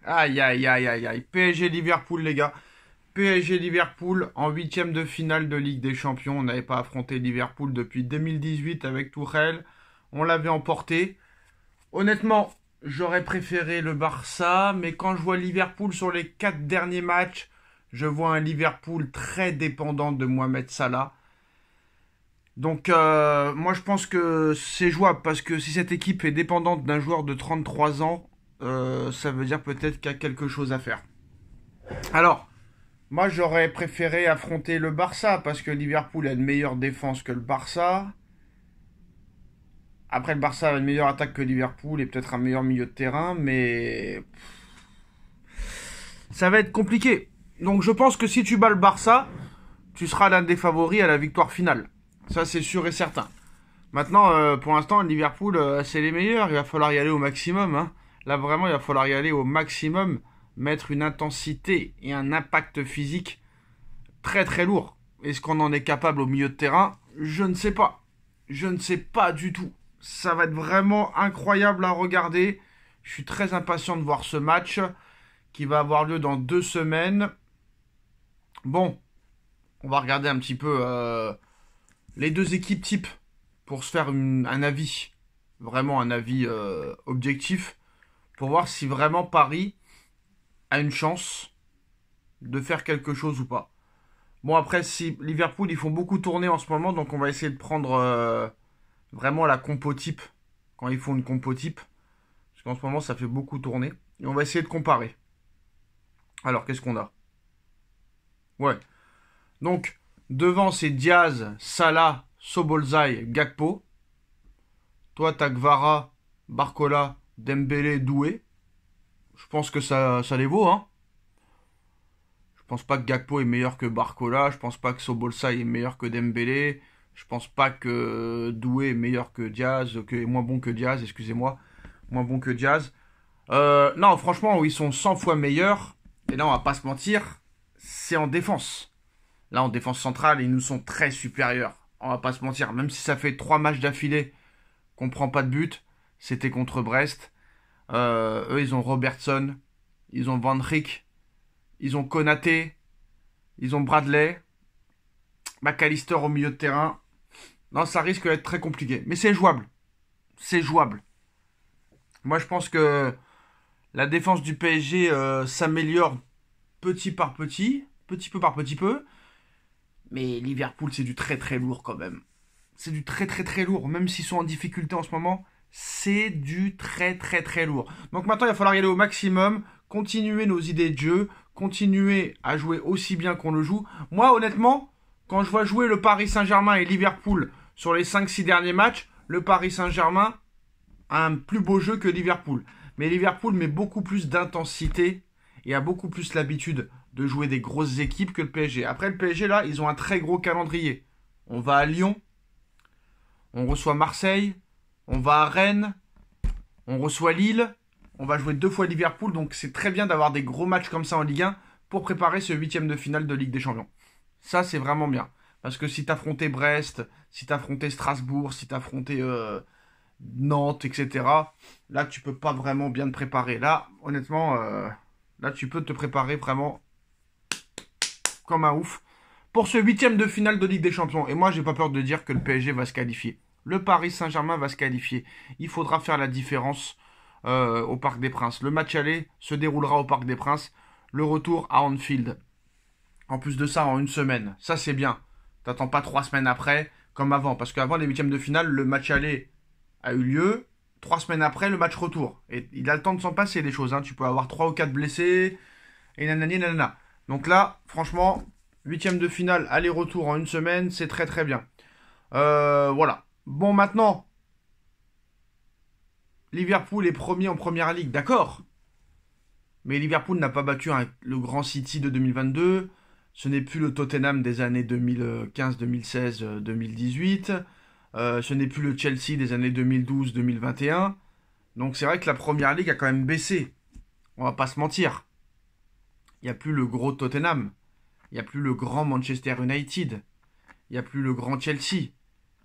Aïe, aïe, aïe, aïe, aïe. PSG Liverpool, les gars. PSG Liverpool en huitième de finale de Ligue des Champions. On n'avait pas affronté Liverpool depuis 2018 avec Tuchel. On l'avait emporté. Honnêtement, j'aurais préféré le Barça, mais quand je vois Liverpool sur les 4 derniers matchs, je vois un Liverpool très dépendant de Mohamed Salah. Donc moi je pense que c'est jouable parce que si cette équipe est dépendante d'un joueur de 33 ans, ça veut dire peut-être qu'il y a quelque chose à faire. Alors, moi j'aurais préféré affronter le Barça parce que Liverpool a une meilleure défense que le Barça. Après le Barça a une meilleure attaque que Liverpool et peut-être un meilleur milieu de terrain, mais ça va être compliqué. Donc je pense que si tu bats le Barça, tu seras l'un des favoris à la victoire finale. Ça c'est sûr et certain. Maintenant, pour l'instant, Liverpool, c'est les meilleurs. Il va falloir y aller au maximum. Hein. Là, vraiment, il va falloir y aller au maximum. Mettre une intensité et un impact physique très très lourd. Est-ce qu'on en est capable au milieu de terrain? Je ne sais pas. Je ne sais pas du tout. Ça va être vraiment incroyable à regarder. Je suis très impatient de voir ce match qui va avoir lieu dans 2 semaines. Bon, on va regarder un petit peu les deux équipes types pour se faire un avis, vraiment un avis objectif, pour voir si vraiment Paris a une chance de faire quelque chose ou pas. Bon après, si Liverpool, ils font beaucoup tourner en ce moment, donc on va essayer de prendre vraiment la compo type, quand ils font une compo type, parce qu'en ce moment, ça fait beaucoup tourner, et on va essayer de comparer. Alors, qu'est-ce qu'on a? Ouais, donc, devant, c'est Diaz, Salah, Sobolzaï, Gakpo. Toi, t'as Gvara, Barcola, Dembélé, Doué. Je pense que ça les vaut, hein. Je pense pas que Gakpo est meilleur que Barcola. Je pense pas que Sobolsaï est meilleur que Dembélé. Je pense pas que Doué est meilleur que Diaz, que est moins bon que Diaz, excusez-moi. Moins bon que Diaz. Non, franchement, ils sont 100 fois meilleurs. Et là, on va pas se mentir, c'est en défense. Là, en défense centrale, ils nous sont très supérieurs. On va pas se mentir. Même si ça fait 3 matchs d'affilée qu'on prend pas de but, c'était contre Brest. Eux, ils ont Robertson, ils ont Van Dijk, ils ont Konaté, ils ont Bradley, McAllister au milieu de terrain. Non, ça risque d'être très compliqué. Mais c'est jouable. C'est jouable. Moi, je pense que la défense du PSG s'améliore petit par petit peu par petit peu. Mais Liverpool, c'est du très très lourd quand même. C'est du très très très lourd. Même s'ils sont en difficulté en ce moment, c'est du très très très lourd. Donc maintenant, il va falloir y aller au maximum, continuer nos idées de jeu, continuer à jouer aussi bien qu'on le joue. Moi, honnêtement, quand je vois jouer le Paris Saint-Germain et Liverpool sur les 5-6 derniers matchs, le Paris Saint-Germain a un plus beau jeu que Liverpool. Mais Liverpool met beaucoup plus d'intensité et a beaucoup plus l'habitude de jouer des grosses équipes que le PSG. Après, le PSG, là, ils ont un très gros calendrier. On va à Lyon, on reçoit Marseille, on va à Rennes, on reçoit Lille, on va jouer 2 fois Liverpool, donc c'est très bien d'avoir des gros matchs comme ça en Ligue 1 pour préparer ce huitième de finale de Ligue des Champions. Ça, c'est vraiment bien. Parce que si t'affrontais Brest, si t'affrontais Strasbourg, si t'affrontais Nantes, etc., là, tu peux pas vraiment bien te préparer. Là, honnêtement, là, tu peux te préparer vraiment comme un ouf pour ce huitième de finale de Ligue des Champions. Et moi, j'ai pas peur de dire que le PSG va se qualifier. Le Paris Saint-Germain va se qualifier. Il faudra faire la différence au Parc des Princes. Le match aller se déroulera au Parc des Princes. Le retour à Anfield. En plus de ça, en une semaine. Ça, c'est bien. T'attends pas 3 semaines après, comme avant. Parce qu'avant les huitièmes de finale, le match aller a eu lieu. 3 semaines après, le match retour. Et il a le temps de s'en passer des choses. Hein. Tu peux avoir 3 ou 4 blessés. Et nanani nanana. Donc là, franchement, huitième de finale, aller-retour en une semaine, c'est très très bien. Voilà. Bon, maintenant, Liverpool est premier en première ligue, d'accord. Mais Liverpool n'a pas battu le grand City de 2022. Ce n'est plus le Tottenham des années 2015, 2016, 2018. Ce n'est plus le Chelsea des années 2012, 2021. Donc c'est vrai que la première ligue a quand même baissé. On va pas se mentir. Il n'y a plus le gros Tottenham. Il n'y a plus le grand Manchester United. Il n'y a plus le grand Chelsea.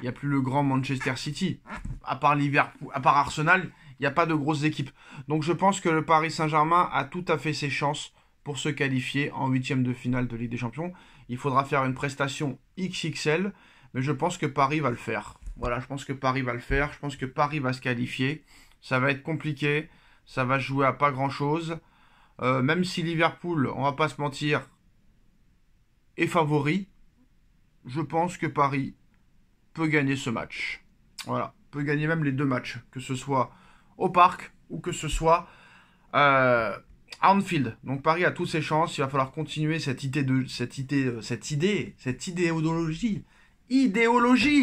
Il n'y a plus le grand Manchester City. À part Liverpool, à part Arsenal, il n'y a pas de grosses équipes. Donc je pense que le Paris Saint-Germain a tout à fait ses chances pour se qualifier en huitième de finale de Ligue des Champions. Il faudra faire une prestation XXL, mais je pense que Paris va le faire. Voilà, je pense que Paris va le faire. Je pense que Paris va se qualifier. Ça va être compliqué. Ça va jouer à pas grand-chose. Même si Liverpool, on va pas se mentir, est favori, je pense que Paris peut gagner ce match. Voilà, peut gagner même les deux matchs, que ce soit au Parc ou que ce soit à Anfield. Donc Paris a toutes ses chances. Il va falloir continuer cette idéologie.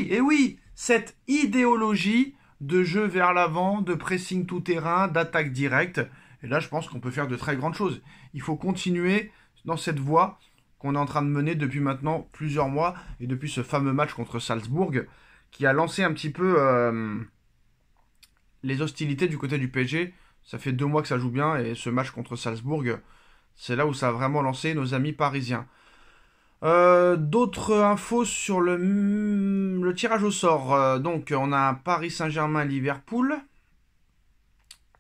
Et oui, cette idéologie de jeu vers l'avant, de pressing tout terrain, d'attaque directe. Et là, je pense qu'on peut faire de très grandes choses. Il faut continuer dans cette voie qu'on est en train de mener depuis maintenant plusieurs mois et depuis ce fameux match contre Salzbourg qui a lancé un petit peu les hostilités du côté du PSG. Ça fait 2 mois que ça joue bien et ce match contre Salzbourg, c'est là où ça a vraiment lancé nos amis parisiens. D'autres infos sur le tirage au sort. Donc, on a Paris Saint-Germain-Liverpool.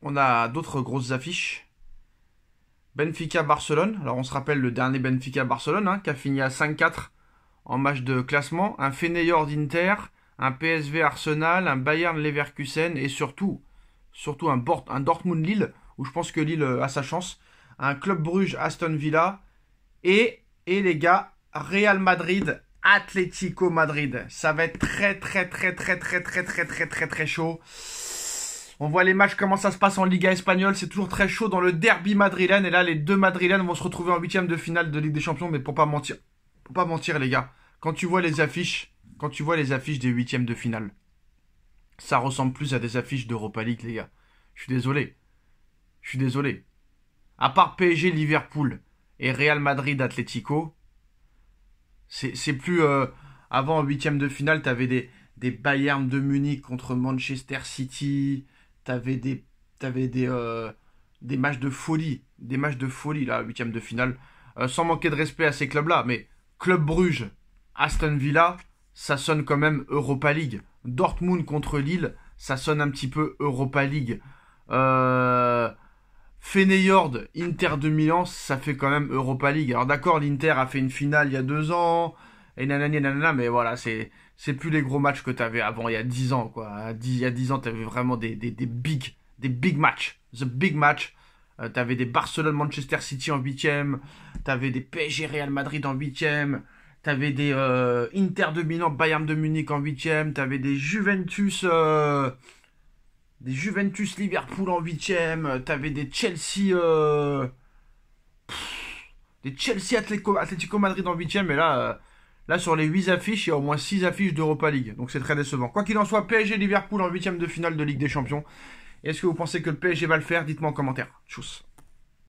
On a d'autres grosses affiches. Benfica-Barcelone. Alors, on se rappelle le dernier Benfica-Barcelone qui a fini à 5-4 en match de classement. Un Feyenoord-Inter, un PSV-Arsenal, un Bayern-Leverkusen et surtout un Dortmund-Lille, où je pense que Lille a sa chance. Un Club Bruges-Aston Villa. Et les gars, Real Madrid, Atlético Madrid. Ça va être très chaud. On voit les matchs, comment ça se passe en Liga espagnole. C'est toujours très chaud dans le derby madrilène. Et là, les deux madrilènes vont se retrouver en huitième de finale de Ligue des Champions. Mais pour pas mentir, les gars, quand tu vois les affiches des huitièmes de finale, ça ressemble plus à des affiches d'Europa League, les gars. Je suis désolé. À part PSG, Liverpool et Real Madrid, Atlético, c'est plus... avant, en huitième de finale, t'avais des Bayern de Munich contre Manchester City. T'avais des matchs de folie. Des matchs de folie, là, huitième de finale. Sans manquer de respect à ces clubs-là. Mais Club Bruges, Aston Villa, ça sonne quand même Europa League. Dortmund contre Lille, ça sonne un petit peu Europa League. Feyenoord, Inter de Milan, ça fait quand même Europa League. Alors d'accord, l'Inter a fait une finale il y a 2 ans, et nanana, mais voilà, c'est plus les gros matchs que t'avais avant, il y a 10 ans, quoi. Il y a 10 ans, t'avais vraiment des big matchs. The big match. T'avais des Barcelone-Manchester City en 8ème, t'avais des PSG Real Madrid en 8ème, t'avais des Inter de Milan, Bayern de Munich en 8ème, t'avais des Juventus Liverpool en 8ème, t'avais des Chelsea Atlético Madrid en 8ème, et là sur les 8 affiches, il y a au moins 6 affiches d'Europa League, donc c'est très décevant. Quoi qu'il en soit, PSG Liverpool en 8ème de finale de Ligue des Champions. Est-ce que vous pensez que le PSG va le faire? Dites-moi en commentaire. Tchuss.